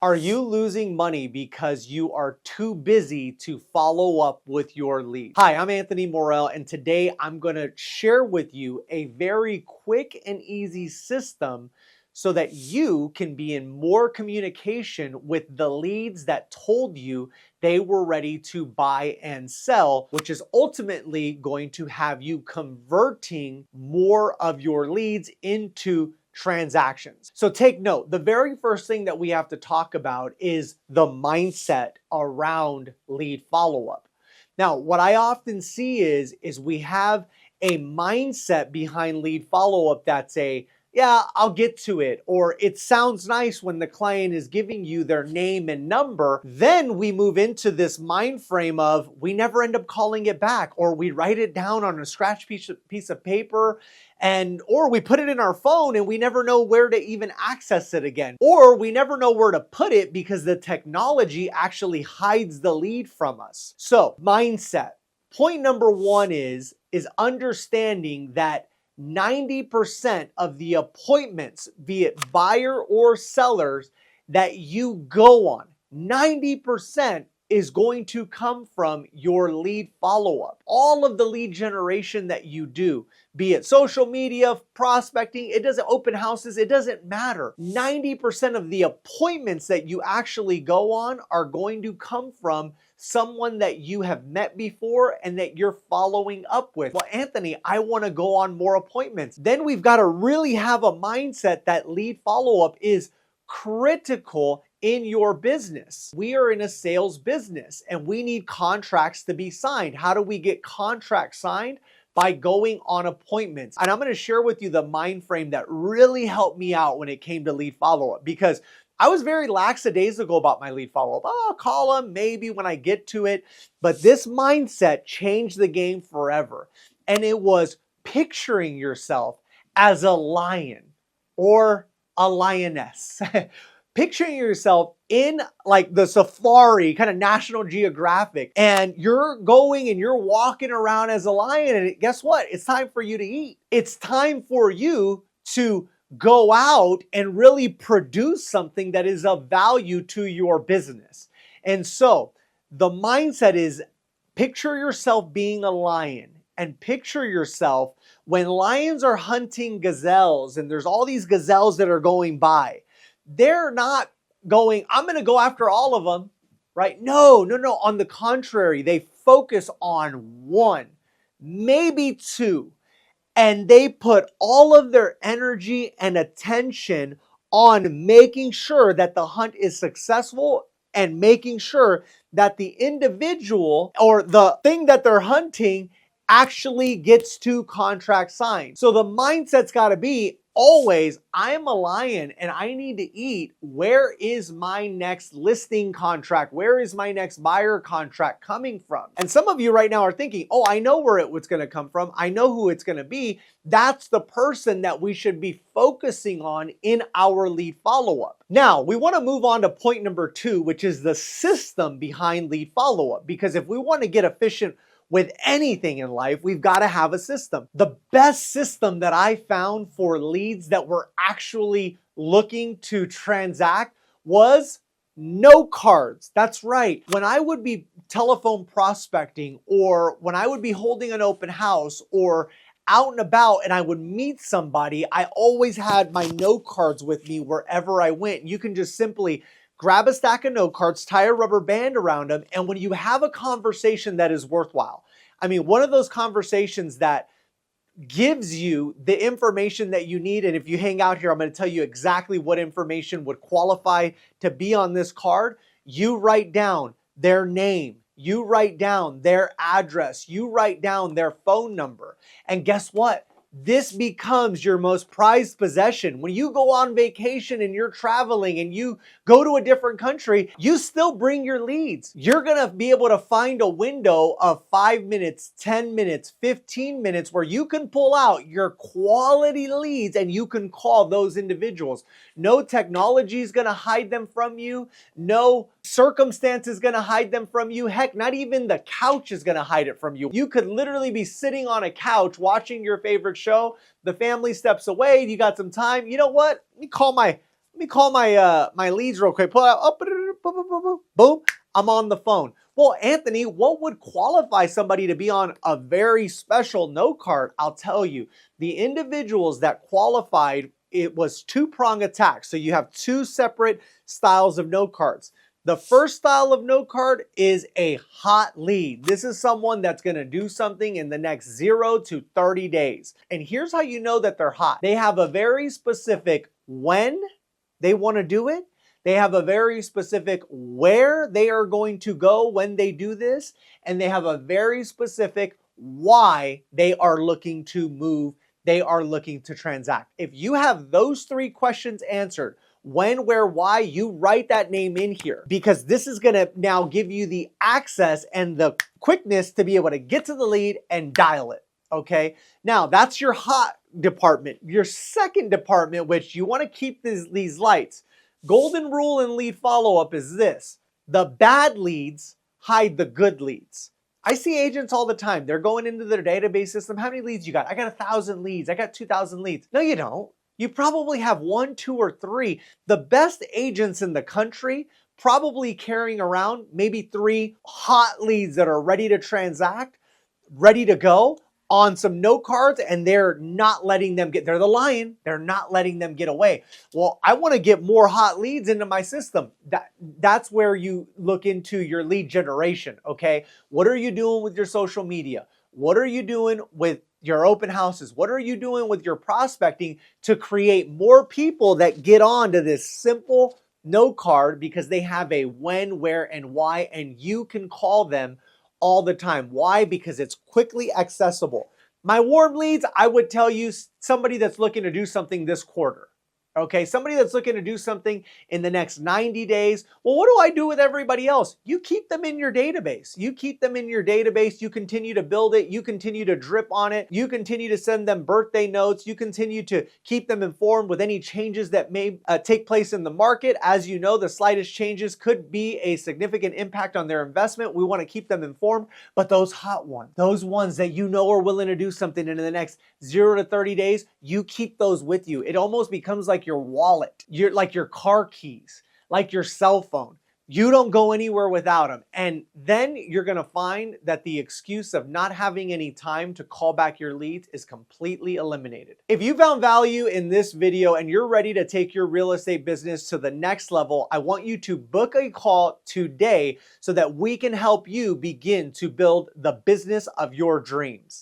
Are you losing money because you are too busy to follow up with your leads? Hi, I'm Anthony Morel, and today I'm going to share with you a very quick and easy system so that you can be in more communication with the leads that told you they were ready to buy and sell, which is ultimately going to have you converting more of your leads into transactions. So take note, the very first thing that we have to talk about is the mindset around lead follow-up. Now, what I often see is we have a mindset behind lead follow-up that's yeah, I'll get to it, or it sounds nice when the client is giving you their name and number. Then we move into this mind frame of we never end up calling it back, or we write it down on a scratch piece of paper, or we put it in our phone and we never know where to even access it again, or we never know where to put it because the technology actually hides the lead from us. So mindset. Point number one is understanding that 90% of the appointments, be it buyer or sellers, that you go on, 90% is going to come from your lead follow-up. All of the lead generation that you do, be it social media, prospecting, it doesn't open houses, it doesn't matter. 90% of the appointments that you actually go on are going to come from someone that you have met before and that you're following up with. Well, Anthony, I want to go on more appointments. Then we've got to really have a mindset that lead follow-up is critical in your business. We are in a sales business and we need contracts to be signed. How do we get contracts signed? By going on appointments. And I'm going to share with you the mind frame that really helped me out when it came to lead follow-up, because I was very lackadaisical about my lead follow-up. Oh, I'll call them maybe when I get to it. But this mindset changed the game forever. And it was picturing yourself as a lion or a lioness. Picturing yourself in like the safari, kind of National Geographic, and you're going and you're walking around as a lion, and guess what? It's time for you to eat. It's time for you to go out and really produce something that is of value to your business. And so the mindset is picture yourself being a lion, and picture yourself when lions are hunting gazelles and there's all these gazelles that are going by. They're not going, I'm going to go after all of them, right? No. On the contrary, they focus on one, maybe two, and they put all of their energy and attention on making sure that the hunt is successful and making sure that the individual or the thing that they're hunting actually gets to contract signed. So the mindset's got to be always, I am a lion and I need to eat. Where is my next listing contract? Where is my next buyer contract coming from? And some of you right now are thinking, oh, I know where it's going to come from. I know who it's going to be. That's the person that we should be focusing on in our lead follow-up. Now, we want to move on to point number two, which is the system behind lead follow-up. Because if we want to get efficient with anything in life, we've got to have a system. The best system that I found for leads that were actually looking to transact was no cards. That's right. When I would be telephone prospecting, or when I would be holding an open house, or out and about and I would meet somebody, I always had my note cards with me wherever I went. You can just simply grab a stack of note cards, tie a rubber band around them, and when you have a conversation that is worthwhile, I mean, one of those conversations that gives you the information that you need, and if you hang out here, I'm going to tell you exactly what information would qualify to be on this card. You write down their name, you write down their address, you write down their phone number, and guess what? This becomes your most prized possession. When you go on vacation and you're traveling and you go to a different country, you still bring your leads. You're going to be able to find a window of 5 minutes, 10 minutes, 15 minutes where you can pull out your quality leads and you can call those individuals. No technology is going to hide them from you. No circumstance is going to hide them from you. Heck, not even the couch is going to hide it from you. You could literally be sitting on a couch watching your favorite show. The family steps away. You got some time. You know what? Let me call Let me call my leads real quick. Pull out, oh, boom, boom, boom, boom, boom. I'm on the phone. Well, Anthony, what would qualify somebody to be on a very special note card? I'll tell you, the individuals that qualified, it was two-prong attack. So you have two separate styles of note cards. The first style of note card is a hot lead. This is someone that's going to do something in the next 0 to 30 days. And here's how you know that they're hot. They have a very specific when they want to do it. They have a very specific where they are going to go when they do this. And they have a very specific why they are looking to move. They are looking to transact. If you have those three questions answered, when, where, why, you write that name in here, because this is going to now give you the access and the quickness to be able to get to the lead and dial it. Okay. Now that's your hot department. Your second department, which you want to keep these lights. Golden rule in lead follow-up is this: the bad leads hide the good leads. I see agents all the time. They're going into their database system. How many leads you got? I got 1,000 leads. I got 2,000 leads. No, you don't. You probably have 1, 2, or 3. The best agents in the country probably carrying around maybe 3 hot leads that are ready to transact, ready to go on some note cards, and they're not letting them get, they're the lion, they're not letting them get away. Well, I want to get more hot leads into my system. That's where you look into your lead generation, okay? What are you doing with your social media? What are you doing with your open houses? What are you doing with your prospecting to create more people that get on to this simple note card because they have a when, where, and why, and you can call them all the time. Why? Because it's quickly accessible. My warm leads, I would tell you somebody that's looking to do something this quarter. Okay, somebody that's looking to do something in the next 90 days. Well, what do I do with everybody else? You keep them in your database. You keep them in your database. You continue to build it. You continue to drip on it. You continue to send them birthday notes. You continue to keep them informed with any changes that may take place in the market. As you know, the slightest changes could be a significant impact on their investment. We want to keep them informed. But those hot ones, those ones that you know are willing to do something in the next 0 to 30 days, you keep those with you. It almost becomes like your wallet, like your car keys, like your cell phone. You don't go anywhere without them. And then you're going to find that the excuse of not having any time to call back your leads is completely eliminated. If you found value in this video and you're ready to take your real estate business to the next level, I want you to book a call today so that we can help you begin to build the business of your dreams.